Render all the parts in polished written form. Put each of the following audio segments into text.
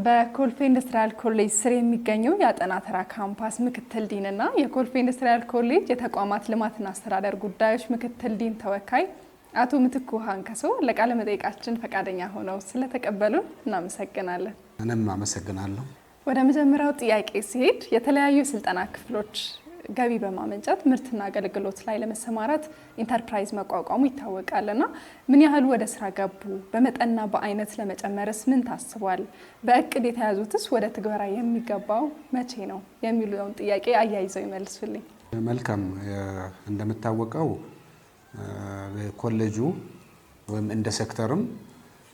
በኮልፌ ኢንዱስትሪያል ኮሌጅ ስር የሚገኘው የአጠና ተራ ካምፓስ ምክትል ዲንና የኮልፌ ኢንዱስትሪያል ኮሌጅ የተቋማት ልማትና አስተዳደር ጉዳዮች ምክትል ዲን ተወካይ አቶ ምትኩ ሃንከሶ ለቃለ መጠይቃችን ፈቃደኛ ሆነው ስለተቀበሉን እናመሰግናለን። እኔም አመሰግናለሁ። ወደ መጀመሪያው ጥያቄ ሲሄድ የተለያዩ ስልጠና ክፍሎች ገቢ በማመንጨት ምርትና አገልግሎት ላይ ለመሰማራት ኢንተርፕራይዝ መቋቋሙ ይታወቃልና ምን ያህል ወደ ስራ ገቡ? በመጠንና በአይነት ለመጨመርስ ምን ታስቧል? በእቅድ የተያዙትስ ወደ ትግበራ የሚገባው መቼ ነው የሚሉውን ጥያቄ አያይዘው ይመልሱልኝ። መልካም። እንደምታወቀው ኮሌጁ ወይም እንደ ሴክተርም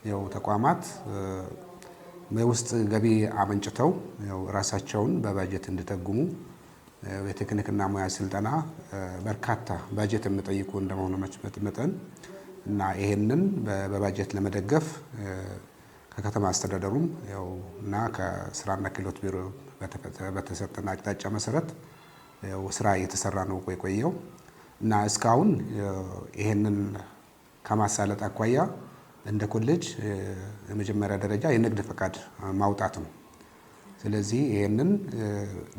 ያው ተቋማት በውስጥ ገቢ አመንጭተው ያው ራሳቸውን በባጀት እንዲተጉሙ የቴክኒክና ሙያ ስልጠና በርካታ ባጀት የሚጠይቁ እንደመሆኑ መጠን እና ይሄንን በባጀት ለመደገፍ ከከተማ አስተዳደሩም ያው እና ከስራና ክህሎት ቢሮ በተሰጠና አቅጣጫ መሰረት ያው ስራ እየተሰራ ነው ቆየው እና እስካሁን ይሄንን ከማሳለጥ አኳያ እንደ ኮሌጅ የመጀመሪያ ደረጃ የንግድ ፈቃድ ማውጣት ነው። ስለዚህ ይሄንን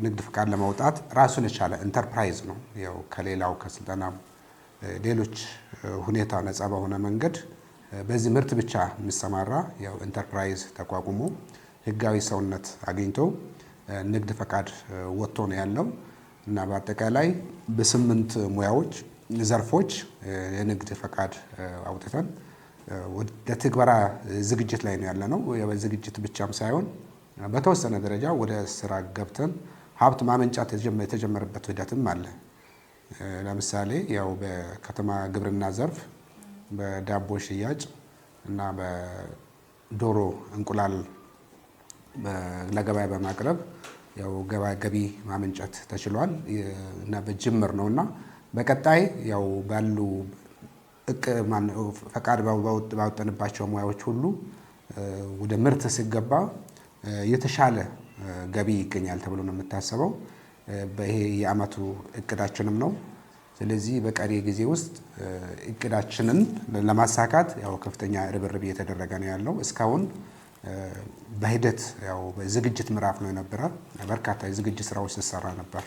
ንግድ ፈቃድ ለማውጣት ራሱን የቻለ ኢንተርፕራይዝ ነው። ያው ከሌላው ከስልጠና ሌሎች ሁኔታ ነፃ በሆነ መንገድ በዚህ ምርት ብቻ የሚሰማራ ያው ኢንተርፕራይዝ ተቋቁሞ ህጋዊ ሰውነት አግኝቶ ንግድ ፈቃድ ወጥቶ ነው ያለው እና በአጠቃላይ በ8 ሙያዎች ዘርፎች የንግድ ፈቃድ አውጥተን ወደ ትግበራ ዝግጅት ላይ ነው ያለነው። የዝግጅት ብቻም ሳይሆን በተወሰነ ደረጃ ወደ ስራ ገብተን ሀብት ማመንጫት የተጀመረበት ሂደትም አለ። ለምሳሌ ያው በከተማ ግብርና ዘርፍ በዳቦ ሽያጭ እና በዶሮ እንቁላል ለገበያ በማቅረብ ያው ገቢ ማመንጨት ተችሏል እና በጅምር ነውና በቀጣይ ያው ባሉ ፈቃድ ባወጣንባቸው ሙያዎች ሁሉ ወደ ምርት ሲገባ የተሻለ ገቢ ይገኛል ተብሎ ነው የምታሰበው። በይሄ የአመቱ እቅዳችንም ነው። ስለዚህ በቀሪ ጊዜ ውስጥ እቅዳችንን ለማሳካት ያው ከፍተኛ ርብርብ እየተደረገ ነው ያለው። እስካሁን በሂደት ያው በዝግጅት ምዕራፍ ነው የነበረ። በርካታ የዝግጅት ስራዎች ሲሰራ ነበር።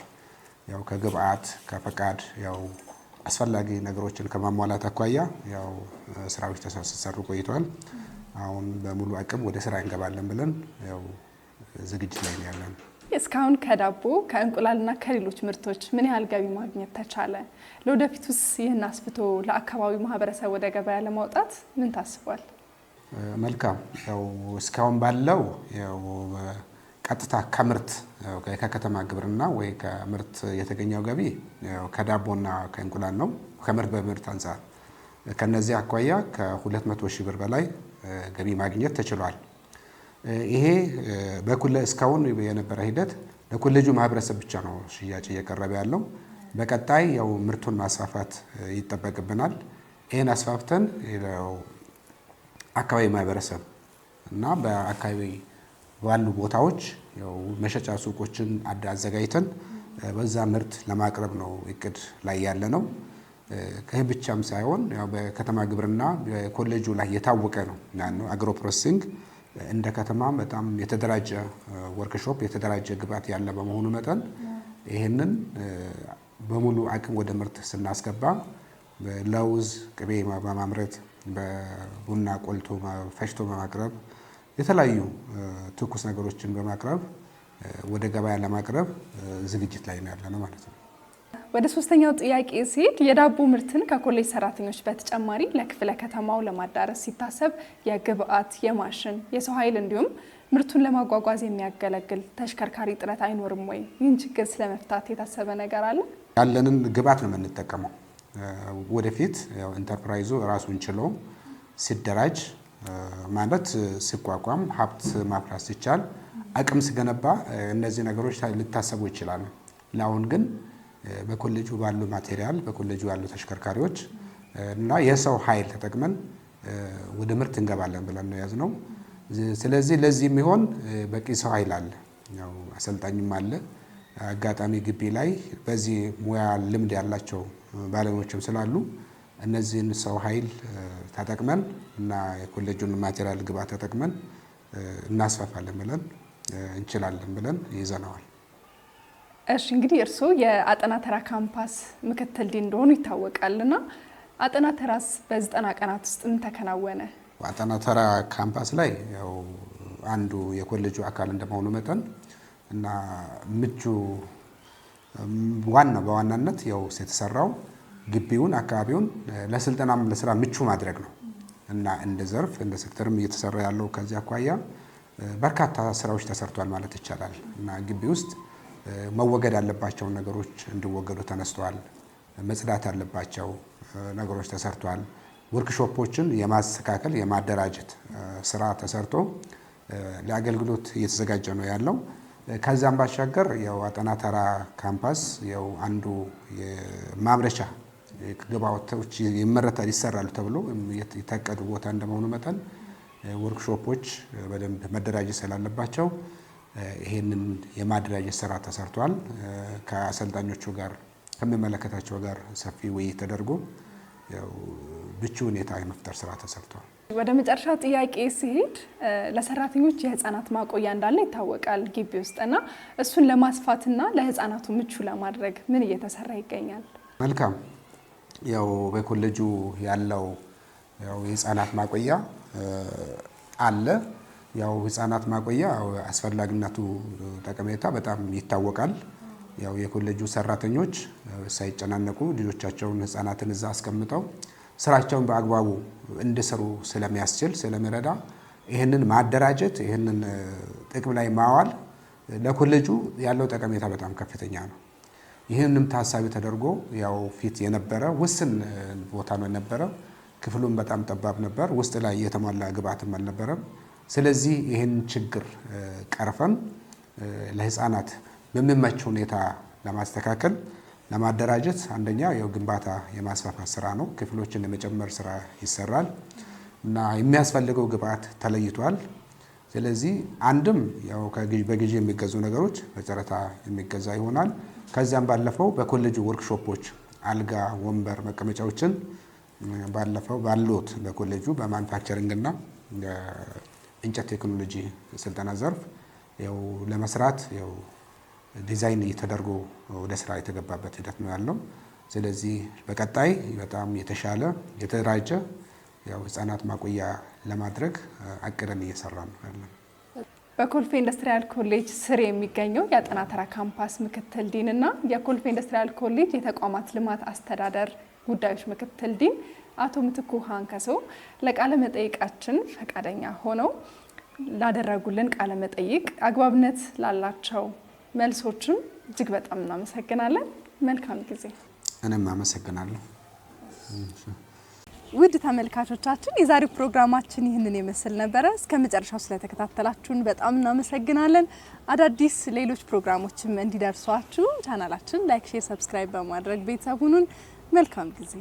ያው ከግብአት ከፈቃድ ያው አስፈላጊ ነገሮችን ከማሟላት አኳያ ያው ስራዎች ተሰሩ ቆይተዋል። አሁን በሙሉ አቅም ወደ ስራ እንገባለን ብለን ያው ዝግጅት ላይ ያለን። እስካሁን ከዳቦ ከእንቁላልና ከሌሎች ምርቶች ምን ያህል ገቢ ማግኘት ተቻለ? ለወደፊቱስ ይህን አስፍቶ ለአካባቢው ማህበረሰብ ወደ ገበያ ለማውጣት ምን ታስቧል? መልካም። ያው እስካሁን ባለው ያው ቀጥታ ከምርት ከከተማ ግብርና ወይ ከምርት የተገኘው ገቢ ያው ከዳቦና ከእንቁላል ነው። ከምርት በምርት አንፃር ከነዚህ አኳያ ከ200 ሺህ ብር በላይ ገቢ ማግኘት ተችሏል። ይሄ እስካሁን የነበረ ሂደት ለኮሌጁ ማህበረሰብ ብቻ ነው ሽያጭ እየቀረበ ያለው። በቀጣይ ያው ምርቱን ማስፋፋት ይጠበቅብናል። ይሄን አስፋፍተን አካባቢ ማህበረሰብ እና በአካባቢ ባሉ ቦታዎች ያው መሸጫ ሱቆችን አዘጋጅተን በዛ ምርት ለማቅረብ ነው እቅድ ላይ ያለ ነው። ከዚህ ብቻም ሳይሆን ያው በከተማ ግብርና በኮሌጁ ላይ የታወቀ ነው አግሮ ፕሮሰሲንግ እንደ ከተማ በጣም የተደራጀ ወርክሾፕ የተደራጀ ግብዓት ያለ በመሆኑ መጠን ይሄንን በሙሉ አቅም ወደ ምርት ስናስገባ በለውዝ ቅቤ በማምረት በቡና ቆልቶ ፈጭቶ በማቅረብ የተለያዩ ትኩስ ነገሮችን በማቅረብ ወደ ገበያ ለማቅረብ ዝግጅት ላይ ነው ያለነው ማለት ነው። ወደ ሶስተኛው ጥያቄ ሲሄድ የዳቦ ምርትን ከኮሌጅ ሰራተኞች በተጨማሪ ለክፍለ ከተማው ለማዳረስ ሲታሰብ የግብአት፣ የማሽን፣ የሰው ኃይል እንዲሁም ምርቱን ለማጓጓዝ የሚያገለግል ተሽከርካሪ ጥረት አይኖርም ወይ? ይህን ችግር ስለመፍታት የታሰበ ነገር አለ? ያለንን ግብአት ነው የምንጠቀመው። ወደፊት ያው ኢንተርፕራይዙ ራሱን ችሎ ሲደራጅ ማለት ሲቋቋም ሀብት ማፍራት ሲቻል አቅም ሲገነባ እነዚህ ነገሮች ሊታሰቡ ይችላሉ። ለአሁን ግን በኮሌጁ ባሉ ማቴሪያል በኮሌጁ ያሉ ተሽከርካሪዎች እና የሰው ኃይል ተጠቅመን ወደ ምርት እንገባለን ብለን ነው ያዝነው። ስለዚህ ለዚህ የሚሆን በቂ ሰው ኃይል አለ። ያው አሰልጣኝም አለ። አጋጣሚ ግቢ ላይ በዚህ ሙያ ልምድ ያላቸው ባለሙያዎችም ስላሉ እነዚህን ሰው ኃይል ተጠቅመን እና የኮሌጁን ማቴሪያል ግብዓት ተጠቅመን እናስፋፋለን ብለን እንችላለን ብለን ይዘናዋል። እሺ እንግዲህ እርስዎ የአጠና ተራ ካምፓስ ምክትል ዲን እንደሆኑ ይታወቃልና አጠና ተራስ በ90 ቀናት ውስጥ ምን ተከናወነ? አጠና ተራ ካምፓስ ላይ ያው አንዱ የኮሌጁ አካል እንደመሆኑ መጠን እና ምቹ በዋናነት ያው የተሰራው ግቢውን አካባቢውን ለስልጠናም ለስራ ምቹ ማድረግ ነው እና እንደ ዘርፍ እንደ ሴክተርም እየተሰራ ያለው ከዚህ አኳያ በርካታ ስራዎች ተሰርቷል ማለት ይቻላል እና ግቢ ውስጥ መወገድ ያለባቸው ነገሮች እንዲወገዱ ተነስተዋል። መጽዳት ያለባቸው ነገሮች ተሰርቷል። ወርክሾፖችን የማስተካከል የማደራጀት ስራ ተሰርቶ ለአገልግሎት እየተዘጋጀ ነው ያለው። ከዛም ባሻገር ያው አጠና ተራ ካምፓስ ያው አንዱ የማምረቻ ግብአቶች ይመረታል ይሰራሉ ተብሎ የታቀዱ ቦታ እንደመሆኑ መጠን ወርክሾፖች በደንብ መደራጀት ስላለባቸው ይሄንን የማደራጀት ስራ ተሰርቷል። ከአሰልጣኞቹ ጋር ከሚመለከታቸው ጋር ሰፊ ውይይት ተደርጎ ያው ምቹ ሁኔታ የመፍጠር ስራ ተሰርቷል። ወደ መጨረሻው ጥያቄ ሲሄድ ለሰራተኞች የህፃናት ማቆያ እንዳለ ይታወቃል ግቢ ውስጥና እሱን ለማስፋትና ለህፃናቱ ምቹ ለማድረግ ምን እየተሰራ ይገኛል? መልካም ያው በኮሌጁ ያለው ያው የህፃናት ማቆያ አለ። ያው ህፃናት ማቆያ አስፈላጊነቱ ጠቀሜታ በጣም ይታወቃል። ያው የኮሌጁ ሰራተኞች ሳይጨናነቁ ልጆቻቸውን ህፃናትን እዛ አስቀምጠው ስራቸውን በአግባቡ እንዲሰሩ ስለሚያስችል ስለሚረዳ ይህንን ማደራጀት ይህንን ጥቅም ላይ ማዋል ለኮሌጁ ያለው ጠቀሜታ በጣም ከፍተኛ ነው። ይህንንም ታሳቢ ተደርጎ ያው ፊት የነበረ ውስን ቦታ ነው የነበረ። ክፍሉም በጣም ጠባብ ነበር። ውስጥ ላይ የተሟላ ግብአትም አልነበረም። ስለዚህ ይህን ችግር ቀርፈን ለህፃናት በሚመች ሁኔታ ለማስተካከል ለማደራጀት አንደኛ ያው ግንባታ የማስፋፋት ስራ ነው። ክፍሎችን የመጨመር ስራ ይሰራል እና የሚያስፈልገው ግብአት ተለይቷል። ስለዚህ አንድም ያው በግዢ የሚገዙ ነገሮች በጨረታ የሚገዛ ይሆናል። ከዚያም ባለፈው በኮሌጁ ወርክሾፖች አልጋ፣ ወንበር፣ መቀመጫዎችን ባለፈው ባሉት በኮሌጁ በማኑፋክቸሪንግ እና እንጨት ቴክኖሎጂ ስልጠና ዘርፍ ያው ለመስራት ያው ዲዛይን ተደርጎ ወደ ስራ የተገባበት ሂደት ነው ያለው። ስለዚህ በቀጣይ በጣም የተሻለ የተደራጀ ያው ህፃናት ማቆያ ለማድረግ አቅደን እየሰራን ነው ያለው። በኮልፌ ኢንዱስትሪያል ኮሌጅ ስር የሚገኘው የአጠና ተራ ካምፓስ ምክትል ዲን እና የኮልፌ ኢንዱስትሪያል ኮሌጅ የተቋማት ልማት አስተዳደር ጉዳዮች ምክትል ዲን አቶ ምትኩ ሃንከሶ ለቃለ መጠይቃችን ፈቃደኛ ሆነው ላደረጉልን ቃለ መጠይቅ አግባብነት ላላቸው መልሶችም እጅግ በጣም እናመሰግናለን። መልካም ጊዜ። እኔም አመሰግናለሁ። ውድ ተመልካቾቻችን የዛሬው ፕሮግራማችን ይህንን ይመስል ነበረ። እስከ መጨረሻው ስለተከታተላችሁን በጣም እናመሰግናለን። አዳዲስ ሌሎች ፕሮግራሞችም እንዲደርሷችሁ ቻናላችን ላይክ፣ ሼር፣ ሰብስክራይብ በማድረግ ቤተሰብ ሁኑን። መልካም ጊዜ።